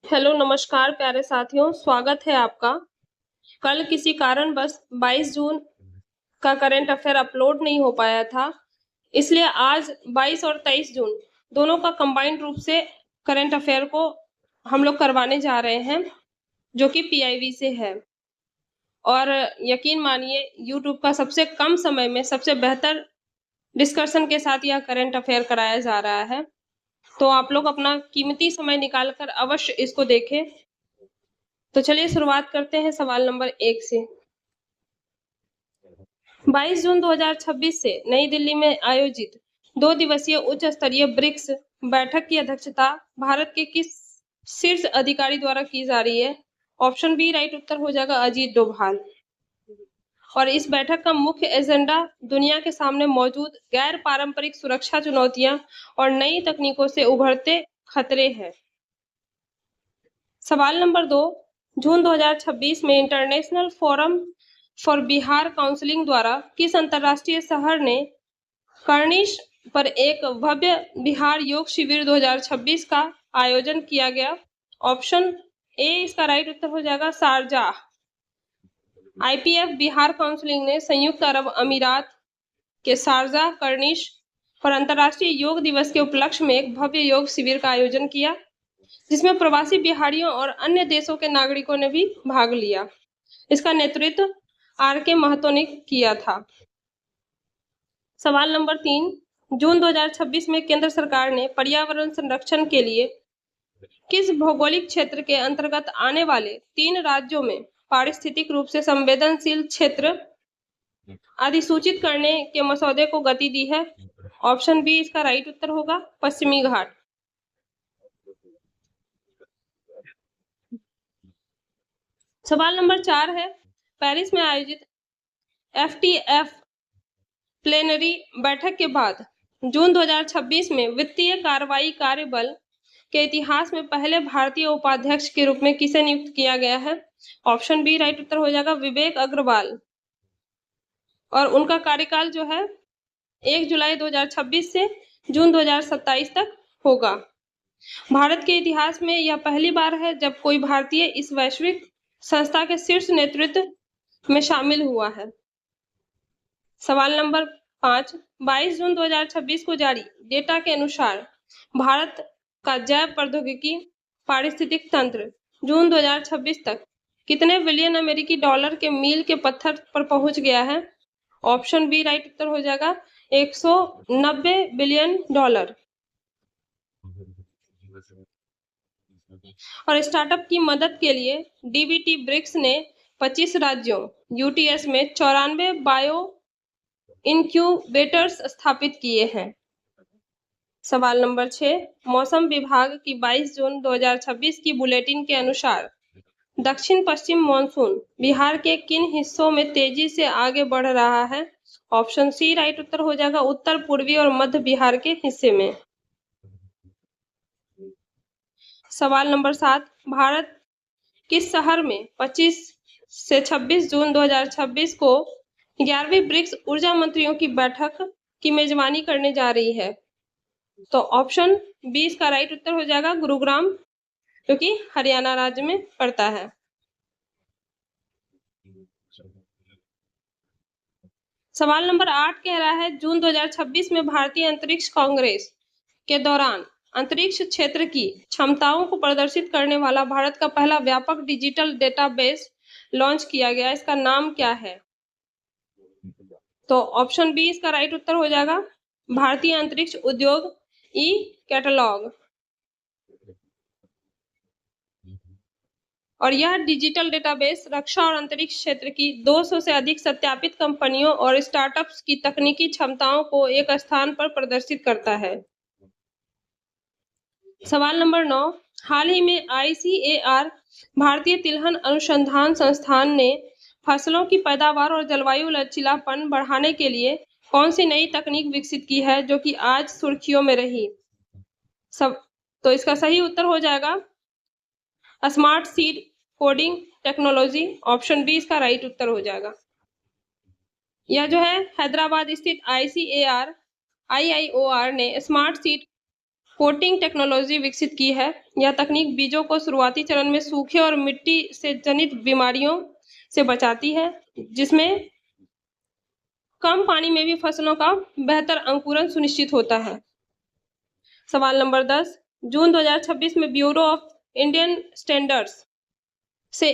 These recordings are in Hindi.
हेलो नमस्कार प्यारे साथियों, स्वागत है आपका। कल किसी कारणवश 22 जून का करंट अफेयर अपलोड नहीं हो पाया था, इसलिए आज 22 और 23 जून दोनों का कंबाइंड रूप से करंट अफेयर को हम लोग करवाने जा रहे हैं, जो कि पीआईबी से है। और यकीन मानिए, यूट्यूब का सबसे कम समय में सबसे बेहतर डिस्कशन के साथ यह करंट अफेयर कराया जा रहा है, तो आप लोग अपना कीमती समय निकालकर अवश्य इसको देखें। तो चलिए शुरुआत करते हैं सवाल नंबर 1 से। 22 जून 2026 से नई दिल्ली में आयोजित 2 दिवसीय उच्च स्तरीय ब्रिक्स बैठक की अध्यक्षता भारत के किस शीर्ष अधिकारी द्वारा की जा रही है? ऑप्शन बी राइट उत्तर हो जाएगा अजीत डोभाल। और इस बैठक का मुख्य एजेंडा दुनिया के सामने मौजूद गैर पारंपरिक सुरक्षा चुनौतियां और नई तकनीकों से उभरते खतरे हैं। सवाल नंबर 2, जून 2026 में international forum for Bihar counselling द्वारा किस अंतरराष्ट्रीय शहर ने कर्निश पर एक भव्य बिहार योग शिविर 2026 का आयोजन किया गया? ऑप्शन ए इसका राइट उत्तर हो जाएगा शारजाह। आईपीएफ बिहार काउंसिलिंग ने संयुक्त अरब अमीरात के शारजाह कर्निश पर अंतरराष्ट्रीय योग दिवस के उपलक्ष्य में एक भव्य योग शिविर का आयोजन किया, जिसमें प्रवासी बिहारियों और अन्य देशों के नागरिकों ने भी भाग लिया। इसका नेतृत्व आर के महतो ने किया था। सवाल नंबर 3, जून 2026 में केंद्र सरकार ने पर्यावरण संरक्षण के लिए किस भौगोलिक क्षेत्र के अंतर्गत आने वाले 3 राज्यों में पारिस्थितिक रूप से संवेदनशील क्षेत्र अधिसूचित करने के मसौदे को गति दी है? ऑप्शन बी इसका राइट उत्तर होगा पश्चिमी घाट। सवाल नंबर 4 है, पेरिस में आयोजित एफटीएफ प्लेनरी बैठक के बाद जून 2026 में वित्तीय कार्रवाई कार्य बल के इतिहास में पहले भारतीय उपाध्यक्ष के रूप में किसे नियुक्त किया गया है? ऑप्शन बी राइट उत्तर हो जाएगा विवेक अग्रवाल। और उनका कार्यकाल जो है 1 जुलाई 2026 से जून 2027 तक होगा। भारत के इतिहास में यह पहली बार है जब कोई भारतीय इस वैश्विक संस्था के शीर्ष नेतृत्व में शामिल हुआ है। सवाल नंबर 5, 22 जून 2026 को जारी डेटा के अनुसार भारत का जैव प्रौद्योगिकी पारिस्थितिक तंत्र जून 2026 तक कितने बिलियन अमेरिकी डॉलर के मील के पत्थर पर पहुंच गया है? ऑप्शन बी राइट उत्तर हो जाएगा 190 बिलियन डॉलर। और स्टार्टअप की मदद के लिए डीबीटी ब्रिक्स ने 25 राज्यों यूटीएस में 94 बायो इनक्यूबेटर्स स्थापित किए हैं। सवाल नंबर 6, मौसम विभाग की 22 जून 2026 की बुलेटिन के अनुसार दक्षिण पश्चिम मानसून बिहार के किन हिस्सों में तेजी से आगे बढ़ रहा है? ऑप्शन सी राइट उत्तर हो जाएगा उत्तर पूर्वी और मध्य बिहार के हिस्से में। सवाल नंबर 7, भारत किस शहर में 25 से 26 जून 2026 को 11वीं ब्रिक्स ऊर्जा मंत्रियों की बैठक की मेजबानी करने जा रही है? तो ऑप्शन बी इसका राइट उत्तर हो जाएगा गुरुग्राम, जो कि हरियाणा राज्य में पड़ता है। सवाल नंबर 8 कह रहा है, जून 2026 में भारतीय अंतरिक्ष कांग्रेस के दौरान अंतरिक्ष क्षेत्र की क्षमताओं को प्रदर्शित करने वाला भारत का पहला व्यापक डिजिटल डेटाबेस लॉन्च किया गया। इसका नाम क्या है? तो ऑप्शन बी इसका राइट उत्तर हो जाएगा भारतीय अंतरिक्ष उद्योग ई कैटलॉग। और यह डिजिटल डेटाबेस रक्षा और अंतरिक्ष क्षेत्र की 200 से अधिक सत्यापित कंपनियों और स्टार्टअप्स की तकनीकी क्षमताओं को एक स्थान पर प्रदर्शित करता है। सवाल नंबर 9, हाल ही में आईसीएआर भारतीय तिलहन अनुसंधान संस्थान ने फसलों की पैदावार और जलवायु लचीलापन बढ़ाने के लिए कौन सी नई तकनीक विकसित की है, जो कि आज सुर्खियों में रही? तो इसका सही उत्तर हो जाएगा smart seed coding technology. Option B इसका राइट उत्तर हो जाएगा। यह जो है हैदराबाद स्थित आईसीएआर आईआईओआर ने स्मार्ट सीड कोटिंग टेक्नोलॉजी विकसित की है। यह तकनीक बीजों को शुरुआती चरण में सूखे और मिट्टी से जनित बीमारियों से बचाती है, जिसमें कम पानी में भी फसलों का बेहतर अंकुरण सुनिश्चित होता है। सवाल नंबर 10, जून 2026 में ब्यूरो ऑफ इंडियन स्टैंडर्ड्स से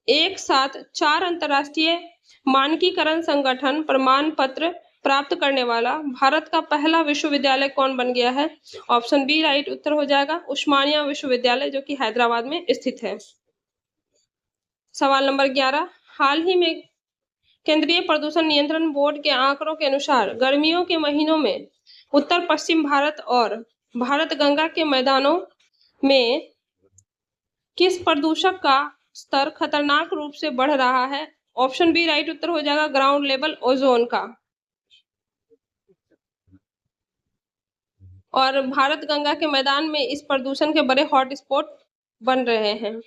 एक साथ 4 अंतर्राष्ट्रीय मानकीकरण संगठन प्रमाण पत्र प्राप्त करने वाला भारत का पहला विश्वविद्यालय कौन बन गया है? ऑप्शन बी राइट उत्तर हो जाएगा, उस्मानिया विश्वविद्यालय, जो कि हैदराबाद में स्थित है। सवाल नंबर 11, हाल ही में केंद्रीय प्रदूषण नियंत्रण बोर्ड के आंकड़ों के अनुसार गर्मियों के महीनों में उत्तर पश्चिम भारत और भारत गंगा के मैदानों में किस प्रदूषक का स्तर खतरनाक रूप से बढ़ रहा है? ऑप्शन बी राइट उत्तर हो जाएगा, ग्राउंड लेवल ओजोन का। और भारत गंगा के मैदान में इस प्रदूषण के बड़े हॉटस्पॉट बन रहे हैं।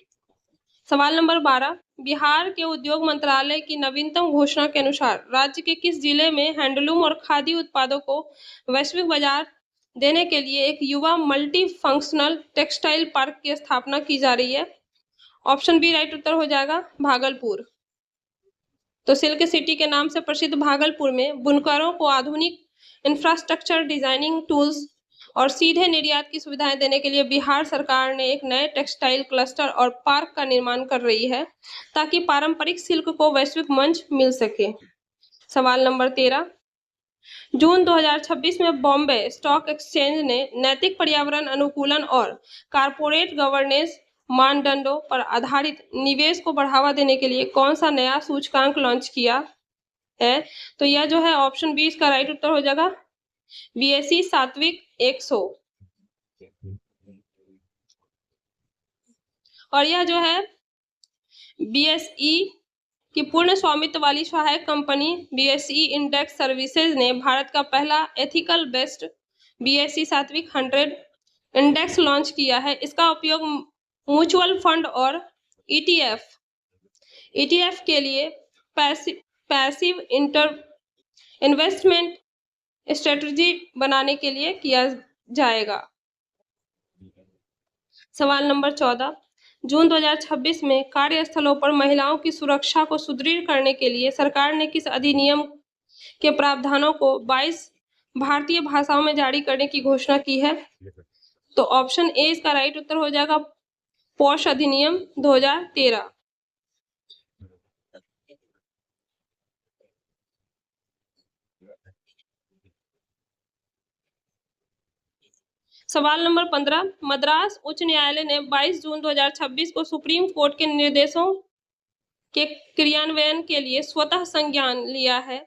सवाल नंबर 12, बिहार के उद्योग मंत्रालय की नवीनतम घोषणा के अनुसार राज्य के किस जिले में हैंडलूम और खादी उत्पादों को वैश्विक बाजार देने के लिए एक युवा मल्टी फंक्शनल टेक्सटाइल पार्क की स्थापना की जा रही है? ऑप्शन बी राइट उत्तर हो जाएगा, भागलपुर। तो सिल्क सिटी के नाम से प्रसिद्ध भागलपुर में बुनकरों को आधुनिक इंफ्रास्ट्रक्चर डिजाइनिंग टूल्स और सीधे निर्यात की सुविधाएं देने के लिए बिहार सरकार ने एक नए टेक्सटाइल क्लस्टर और पार्क का निर्माण कर रही है, ताकि पारंपरिक सिल्क को वैश्विक मंच मिल सके। सवाल नंबर 13, जून 2026 में बॉम्बे स्टॉक एक्सचेंज ने नैतिक पर्यावरण अनुकूलन और कारपोरेट गवर्नेंस मानदंडों पर आधारित निवेश को बढ़ावा देने के लिए कौन सा नया सूचकांक लॉन्च किया है? तो यह जो है ऑप्शन बी इसका राइट उत्तर हो जाएगा, बीएसई सात्विक 100। और यह जो है बीएसई की पूर्ण स्वामित्व वाली सहायक कंपनी बीएसई इंडेक्स सर्विसेज ने भारत का पहला एथिकल बेस्ट बीएसई सात्विक 100 इंडेक्स लॉन्च किया है। इसका उपयोग म्यूचुअल फंड और ईटीएफ के लिए पैसिव इन्वेस्टमेंट स्ट्रेटजी बनाने के लिए किया जाएगा। सवाल नंबर 14, जून 2026 में कार्यस्थलों पर महिलाओं की सुरक्षा को सुदृढ़ करने के लिए सरकार ने किस अधिनियम के प्रावधानों को 22 भारतीय भाषाओं में जारी करने की घोषणा की है? तो ऑप्शन ए इसका राइट उत्तर हो जाएगा, पॉश अधिनियम 2013। सवाल नंबर 15, मद्रास उच्च न्यायालय ने 22 जून 2026 को सुप्रीम कोर्ट के निर्देशों के क्रियान्वयन के लिए स्वतः संज्ञान लिया है।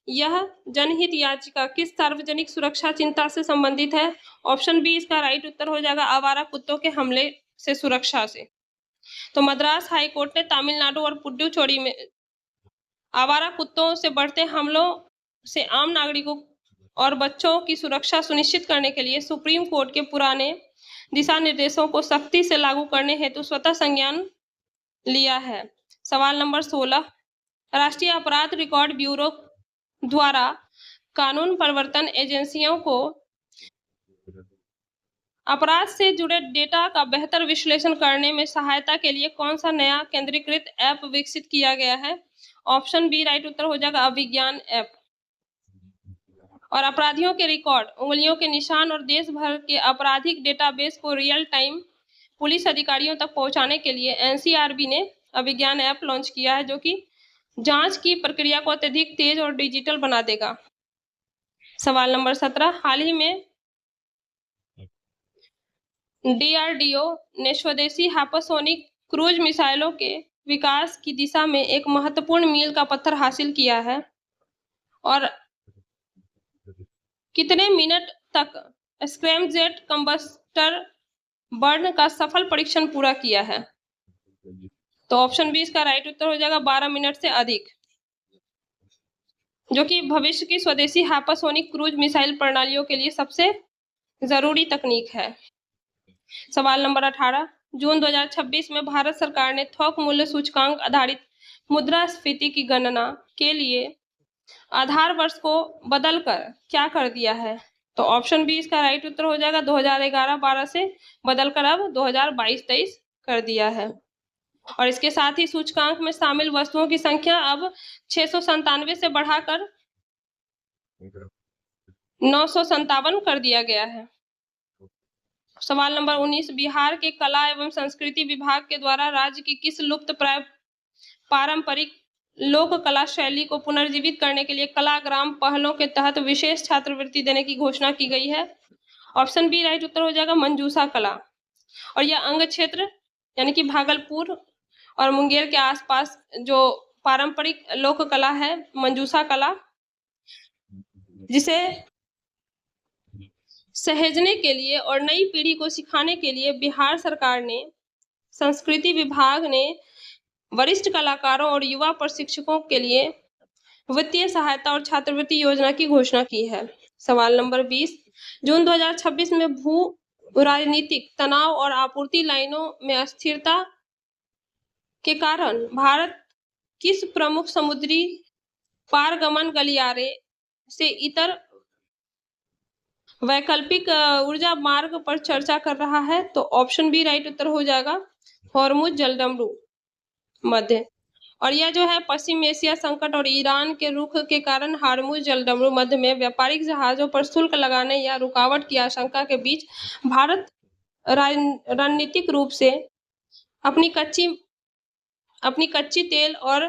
यह जनहित याचिका किस सार्वजनिक सुरक्षा चिंता से संबंधित है? ऑप्शन बी इसका राइट उत्तर हो जाएगा, आवारा कुत्तों के हमले से सुरक्षा से। तो मद्रास हाई कोर्ट ने तमिलनाडु और पुडुचेरी में आवारा कुत्तों से बढ़ते हमलों से आम नागरिकों और बच्चों की सुरक्षा सुनिश्चित करने के लिए सुप्रीम कोर्ट के पुराने दिशा निर्देशों को सख्ती से लागू करने हेतु स्वतः संज्ञान लिया है। सवाल नंबर 16, राष्ट्रीय अपराध रिकॉर्ड ब्यूरो द्वारा कानून प्रवर्तन एजेंसियों को अपराध से जुड़े डेटा का बेहतर विश्लेषण करने में सहायता के लिए कौन सा नया केंद्रीकृत ऐप विकसित किया गया है? ऑप्शन बी राइट उत्तर हो जाएगा, अभिज्ञान ऐप। और अपराधियों के रिकॉर्ड, उंगलियों के निशान और देश भर के आपराधिक डेटाबेस को रियल टाइम पुलिस अधिकारियों तक पहुंचाने के लिए एनसीआरबी ने अभिज्ञान ऐप लॉन्च किया है, जो कि जांच की प्रक्रिया को अत्यधिक तेज और डिजिटल बना देगा। सवाल नंबर 17, हाल ही में डीआरडीओ ने स्वदेशी हाइपरसोनिक क्रूज मिसाइलों के विकास की दिशा में एक महत्वपूर्ण मील का पत्थर हासिल किया है और कितने मिनट तक स्क्रैमजेट कंबस्टर बर्न का सफल परीक्षण पूरा किया है? तो ऑप्शन बी इसका राइट उत्तर हो जाएगा, 12 मिनट से अधिक, जो कि भविष्य की स्वदेशी हाइपरसोनिक क्रूज मिसाइल प्रणालियों के लिए सबसे जरूरी तकनीक है। सवाल नंबर 18, जून 2026 में भारत सरकार ने थोक मूल्य सूचकांक आधारित मुद्रास्फीति की गणना के लिए आधार वर्ष को बदलकर क्या कर दिया है? तो ऑप्शन बी इसका राइट उत्तर हो जाएगा। 2011-12 से बदलकर अब 2022-23 कर दिया है। और इसके साथ ही सूचकांक में शामिल वस्तुओं की संख्या अब 697 से बढ़ाकर 957 कर दिया गया है। सवाल नंबर 19, बिहार के कला एवं संस्कृति विभाग के द्वारा राज्य की किस लुप्त प्राय पारंपरिक लोक कला शैली को पुनर्जीवित करने के लिए कलाग्राम पहलों के तहत विशेष छात्रवृत्ति देने की घोषणा की गई है? ऑप्शन बी राइट उत्तर हो जाएगा, मंजूषा कला। और यह अंग क्षेत्र यानी कि भागलपुर और मुंगेर के आसपास जो पारंपरिक लोक कला है मंजूषा कला, जिसे सहेजने के लिए और नई पीढ़ी को सिखाने के लिए बिहार सरकार ने, संस्कृति विभाग ने वरिष्ठ कलाकारों और युवा प्रशिक्षकों के लिए वित्तीय सहायता और छात्रवृत्ति योजना की घोषणा की है। सवाल नंबर 20, जून 2026 में भू राजनीतिक तनाव और आपूर्ति लाइनों में अस्थिरता के कारण भारत किस प्रमुख समुद्री पारगमन गलियारे से इतर वैकल्पिक ऊर्जा मार्ग पर चर्चा कर रहा है? तो ऑप्शन बी राइट उत्तर हो जाएगा, हॉर्मुज जलडमरू मध्य। और यह जो है पश्चिम एशिया संकट और ईरान के रुख के कारण हार्मुज जलडमरू मध्य में व्यापारिक जहाजों पर शुल्क लगाने या रुकावट की आशंका के बीच भारत रणनीतिक रूप से अपनी कच्ची तेल और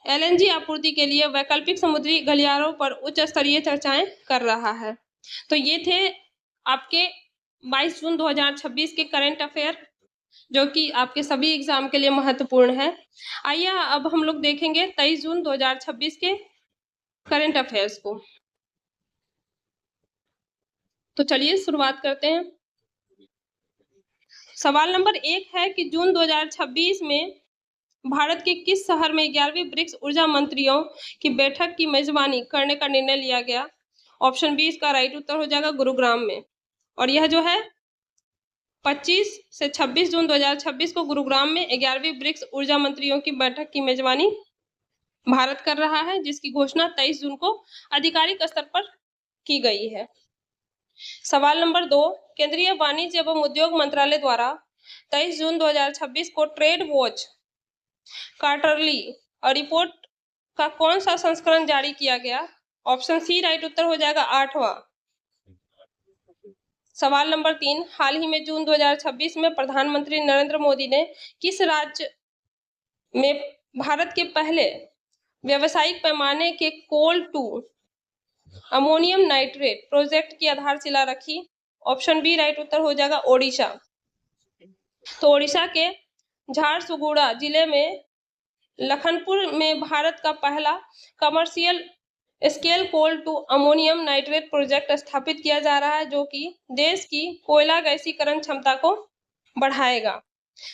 एलएनजी आपूर्ति के लिए वैकल्पिक समुद्री गलियारों पर उच्च स्तरीय चर्चाएं कर रहा है। तो ये थे आपके 22 जून 2026 के करंट अफेयर, जो कि आपके सभी एग्जाम के लिए महत्वपूर्ण है। आइए अब हम लोग देखेंगे 23 जून 2026 के करंट अफेयर्स को। तो चलिए शुरुआत करते हैं। सवाल नंबर 1 है कि जून 2026 में भारत के किस शहर में 11वीं ब्रिक्स ऊर्जा मंत्रियों की बैठक की मेजबानी करने का निर्णय लिया गया? ऑप्शन बी इसका राइट उत्तर हो जाएगा, गुरुग्राम में। और यह जो है 25 से 26 जून 2026 को गुरुग्राम में 11वीं ब्रिक्स ऊर्जा मंत्रियों की बैठक की मेजबानी भारत कर रहा है, जिसकी घोषणा 23 जून को आधिकारिक स्तर पर की गई है। सवाल नंबर 2, केंद्रीय वाणिज्य एवं उद्योग मंत्रालय द्वारा 23 जून 2026 को ट्रेड वॉच क्वार्टरली रिपोर्ट का कौन सा संस्करण जारी किया गया? ऑप्शन सी राइट उत्तर हो जाएगा, 8वां। सवाल नंबर 3, हाल ही में जून 2026 में प्रधानमंत्री नरेंद्र मोदी ने किस राज्य में भारत के पहले व्यावसायिक पैमाने के कोल टू अमोनियम नाइट्रेट प्रोजेक्ट की आधारशिला रखी? ऑप्शन बी राइट उत्तर हो जाएगा, ओडिशा। तो ओडिशा के झारसुगुड़ा जिले में लखनपुर में भारत का पहला commercial scale coal to ammonium nitrate project स्थापित किया जा रहा है, जो कि देश की कोयला गैसीकरण क्षमता को बढ़ाएगा।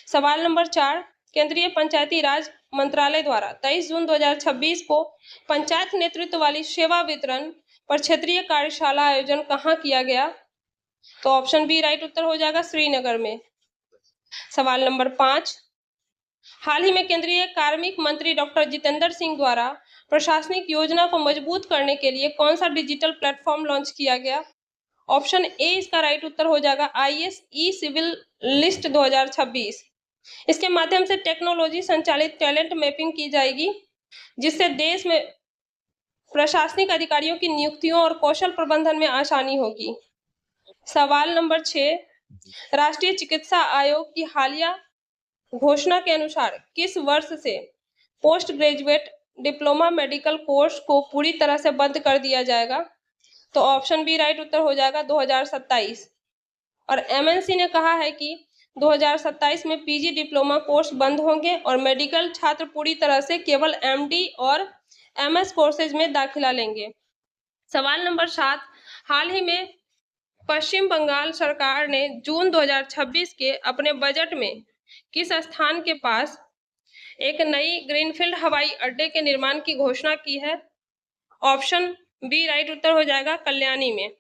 सवाल नंबर 4, केंद्रीय पंचायती राज मंत्रालय द्वारा 23 जून 2026 को पंचायत नेतृत्व वाली सेवा वितरण पर क्षेत्रीय कार्यशाला आयोजन कहाँ किया गया? तो ऑप्शन बी राइट उत्तर हो जाएगा, श्रीनगर में। सवाल नंबर 5, हाल ही में केंद्रीय कार्मिक मंत्री डॉक्टर जितेंद्र सिंह द्वारा प्रशासनिक योजना को मजबूत करने के लिए कौन सा डिजिटल प्लेटफॉर्म लॉन्च किया गया? ऑप्शन ए इसका राइट उत्तर हो जाएगा, IS ई सिविल लिस्ट 2026। इसके माध्यम से टेक्नोलॉजी संचालित टैलेंट मैपिंग की जाएगी, जिससे देश में प्रशासनिक अधिकारियों की नियुक्तियों और कौशल प्रबंधन में आसानी होगी। सवाल नंबर 6, राष्ट्रीय चिकित्सा आयोग की हालिया घोषणा के अनुसार किस वर्ष से post graduate diploma medical course को पूरी तरह से बंद कर दिया जाएगा? तो ऑप्शन बी राइट उत्तर हो जाएगा, 2027। और MNC ने कहा है कि 2027 में PG डिप्लोमा कोर्स बंद होंगे और मेडिकल छात्र पूरी तरह से केवल MD और MS कोर्सेज में दाखिला लेंगे। सवाल नंबर 7, हाल ही में पश्चिम बंगाल सरकार ने जून 2026 के अपने बजट में किस स्थान के पास एक नई ग्रीनफील्ड हवाई अड्डे के निर्माण की घोषणा की है? ऑप्शन बी राइट उत्तर हो जाएगा, कल्याणी में।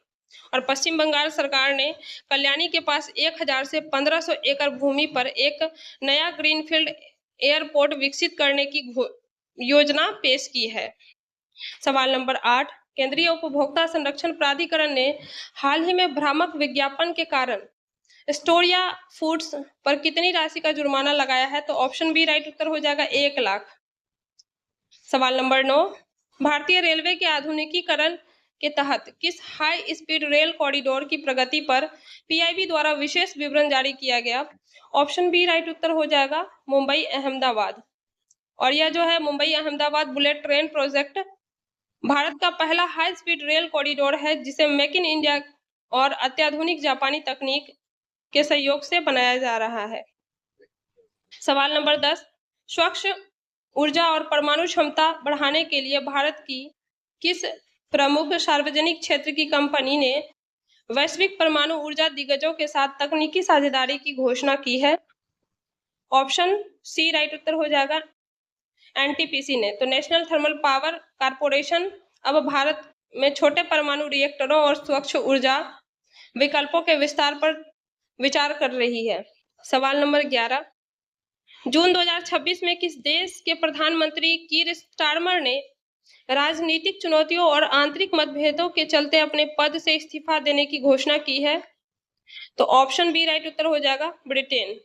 और पश्चिम बंगाल सरकार ने कल्याणी के पास 1000 से 1500 एकड़ भूमि पर एक नया ग्रीनफील्ड एयरपोर्ट विकसित करने की योजना पेश की है। सवाल नंबर 8, केंद्रीय उपभोक्ता संरक्षण प्राधिकरण ने हाल ही में भ्रामक विज्ञापन के कारण स्टोर या फूड्स पर कितनी राशि का जुर्माना लगाया है? तो ऑप्शन बी राइट उत्तर हो जाएगा 1 लाख। सवाल नंबर 9, भारतीय रेलवे के आधुनिकीकरण के तहत किस हाई स्पीड रेल कॉरिडोर की प्रगति पर पीआईबी द्वारा विशेष विवरण जारी किया गया? ऑप्शन बी राइट उत्तर हो जाएगा मुंबई अहमदाबाद। और यह जो है Mumbai Ahmedabad bullet train project Bharat का पहला हाई स्पीड रेल कॉरिडोर है, जिसे मेक इन इंडिया और अत्याधुनिक जापानी तकनीक के सहयोग से बनाया जा रहा है। सवाल नंबर 10, स्वच्छ ऊर्जा और परमाणु क्षमता बढ़ाने के लिए भारत की किस प्रमुख सार्वजनिक क्षेत्र की कंपनी ने वैश्विक परमाणु ऊर्जा दिग्गजों के साथ तकनीकी साझेदारी की घोषणा की है? ऑप्शन सी राइट उत्तर हो जाएगा एनटीपीसी ने। तो नेशनल थर्मल पावर कारपोरेशन अब भारत में छोटे परमाणु रिएक्टरों और स्वच्छ ऊर्जा विकल्पों के विस्तार पर विचार कर रही है। सवाल नंबर 11, जून 2026 में किस देश के प्रधानमंत्री कीर स्टारमर ने राजनीतिक चुनौतियों और आंतरिक मतभेदों के चलते अपने पद से इस्तीफा देने की घोषणा की है? तो ऑप्शन बी राइट उत्तर हो जाएगा ब्रिटेन।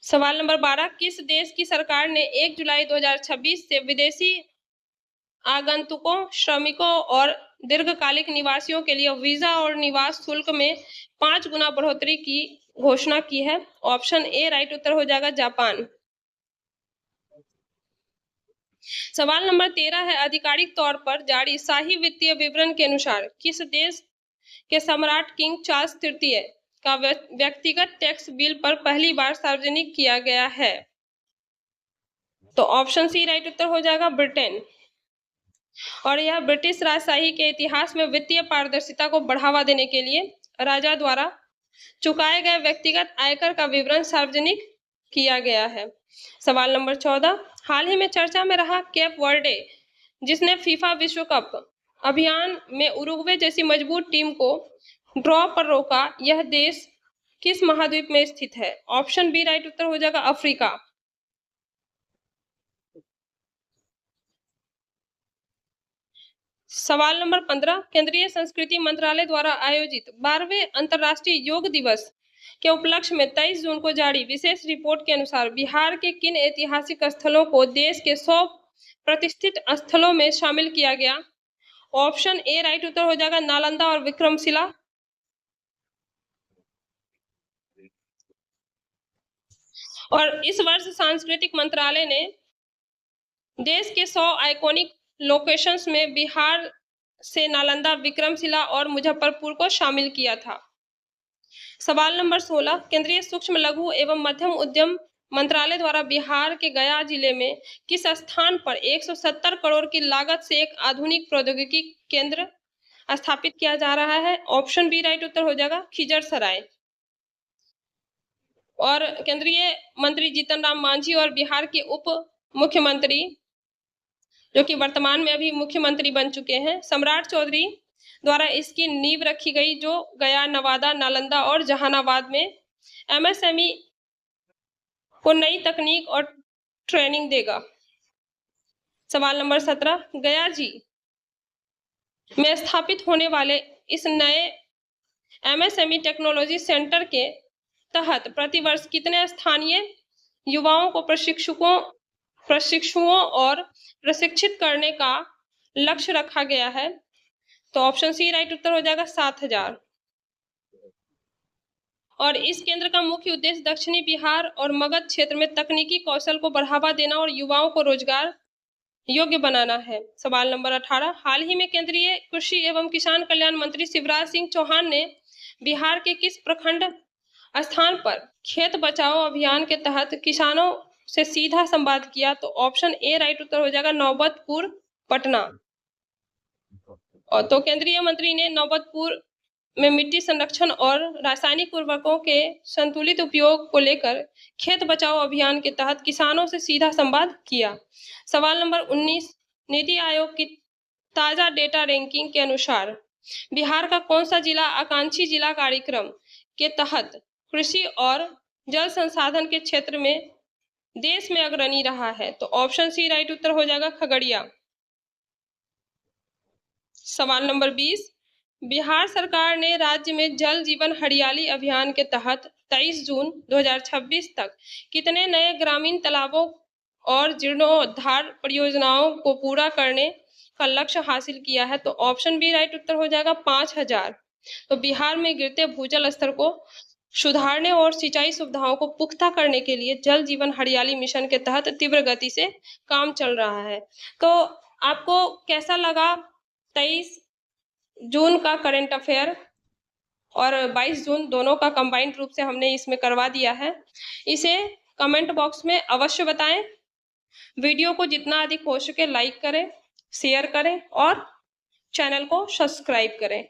सवाल नंबर 12, किस देश की सरकार ने 1 जुलाई 2026 से विदेशी आगंतुकों, श्रमिकों और दीर्घकालिक निवासियों के लिए वीजा और निवास शुल्क में 5 गुना बढ़ोतरी की घोषणा की है? ऑप्शन ए राइट उत्तर हो जाएगा जापान। सवाल नंबर 13 है, आधिकारिक तौर पर जारी शाही वित्तीय विवरण के अनुसार किस देश के सम्राट किंग चार्ल्स तृतीय का व्यक्तिगत टैक्स बिल पर पहली बार सार्वजनिक किया गया है? तो ऑप्शन सी राइट उत्तर हो जाएगा ब्रिटेन। और यह ब्रिटिश राजशाही के इतिहास में वित्तीय पारदर्शिता को बढ़ावा देने के लिए राजा द्वारा चुकाए गए व्यक्तिगत आयकर का विवरण सार्वजनिक किया गया है। सवाल नंबर 14, हाल ही में चर्चा में रहा केप वर्डे, जिसने फीफा विश्व कप अभियान में उरुग्वे जैसी मजबूत टीम को ड्रॉ पर रोका, यह देश किस महाद्वीप में स्थित है? ऑप्शन बी राइट उत्तर हो जाएगा अफ्रीका। सवाल नंबर 15, केंद्रीय संस्कृति मंत्रालय द्वारा आयोजित 12वें अंतर्राष्ट्रीय योग दिवस के उपलक्ष्य में 23 जून को जारी विशेष रिपोर्ट के अनुसार बिहार के किन ऐतिहासिक स्थलों को देश के 100 प्रतिष्ठित स्थलों में शामिल किया गया? ऑप्शन ए राइट उत्तर हो जाएगा नालंदा और विक्रमशिला। और इस वर्ष सांस्कृतिक मंत्रालय ने देश के 100 आइकॉनिक लोकेशंस में बिहार से नालंदा, विक्रमशिला और मुजफ्फरपुर को शामिल किया था। सवाल नंबर 16, केंद्रीय सूक्ष्म लघु एवं मध्यम उद्यम मंत्रालय द्वारा बिहार के गया जिले में किस स्थान पर 170 करोड़ की लागत से एक आधुनिक प्रौद्योगिकी केंद्र स्थापित किया जा रहा है? ऑप्शन बी राइट उत्तर हो जाएगा खिजरसराय। और केंद्रीय मंत्री जीतन राम मांझी और बिहार के उप मुख्यमंत्री, जो कि वर्तमान में अभी मुख्यमंत्री बन चुके हैं, सम्राट चौधरी द्वारा इसकी नींव रखी गई, जो गया, नवादा, नालंदा और जहानाबाद में एमएसएमई को नई तकनीक और ट्रेनिंग देगा। सवाल नंबर 17, गया जी में स्थापित होने वाले इस नए एमएसएमई टेक्नोलॉजी सेंटर के तहत प्रतिवर्ष कितने स्थानीय युवाओं को प्रशिक्षुओं और प्रशिक्षित करने का लक्ष्य रखा गया है? तो ऑप्शन सी राइट उत्तर हो जाएगा 7000। और इस केंद्र का मुख्य उद्देश्य दक्षिणी बिहार और मगध क्षेत्र में तकनीकी कौशल को बढ़ावा देना और युवाओं को रोजगार योग्य बनाना है। सवाल नंबर 18, हाल ही में केंद्रीय कृषि एवं किसान कल्याण मंत्री शिवराज सिंह चौहान ने बिहार के किस प्रखंड स्थान पर खेत बचाओ अभियान के तहत किसानों से सीधा संवाद किया? तो ऑप्शन ए राइट उत्तर हो जाएगा नौबतपुर, पटना। और तो केंद्रीय मंत्री ने नौबतपुर में मिट्टी संरक्षण और रासायनिक उर्वरकों के संतुलित उपयोग को लेकर खेत बचाओ अभियान के तहत किसानों से सीधा संवाद किया। सवाल नंबर 19, नीति आयोग की ताजा डेटा रैंकिंग के अनुसार बिहार का कौन सा जिला आकांक्षी जिला कार्यक्रम के तहत कृषि और जल संसाधन के क्षेत्र में देश में अग्रणी रहा है? तो ऑप्शन सी राइट उत्तर हो जाएगा खगड़िया। सवाल नंबर 20, बिहार सरकार ने राज्य में जल जीवन हरियाली अभियान के तहत 23 जून 2026 तक कितने नए ग्रामीण तालाबों और जीर्णोद्धार परियोजनाओं को पूरा करने का लक्ष्य हासिल किया है? तो ऑप्शन बी राइट उत्तर हो जाएगा 5000। तो बिहार में गिरते भूजल स्तर को सुधारने और सिंचाई सुविधाओं को पुख्ता करने के लिए जल जीवन हरियाली मिशन के तहत तीव्र गति से काम चल रहा है। तो आपको कैसा लगा 23 जून का करंट अफेयर और 22 जून दोनों का कंबाइंड रूप से हमने इसमें करवा दिया है? इसे कमेंट बॉक्स में अवश्य बताएं। वीडियो को जितना अधिक हो सके लाइक करें, शेयर करें और चैनल को सब्सक्राइब करें।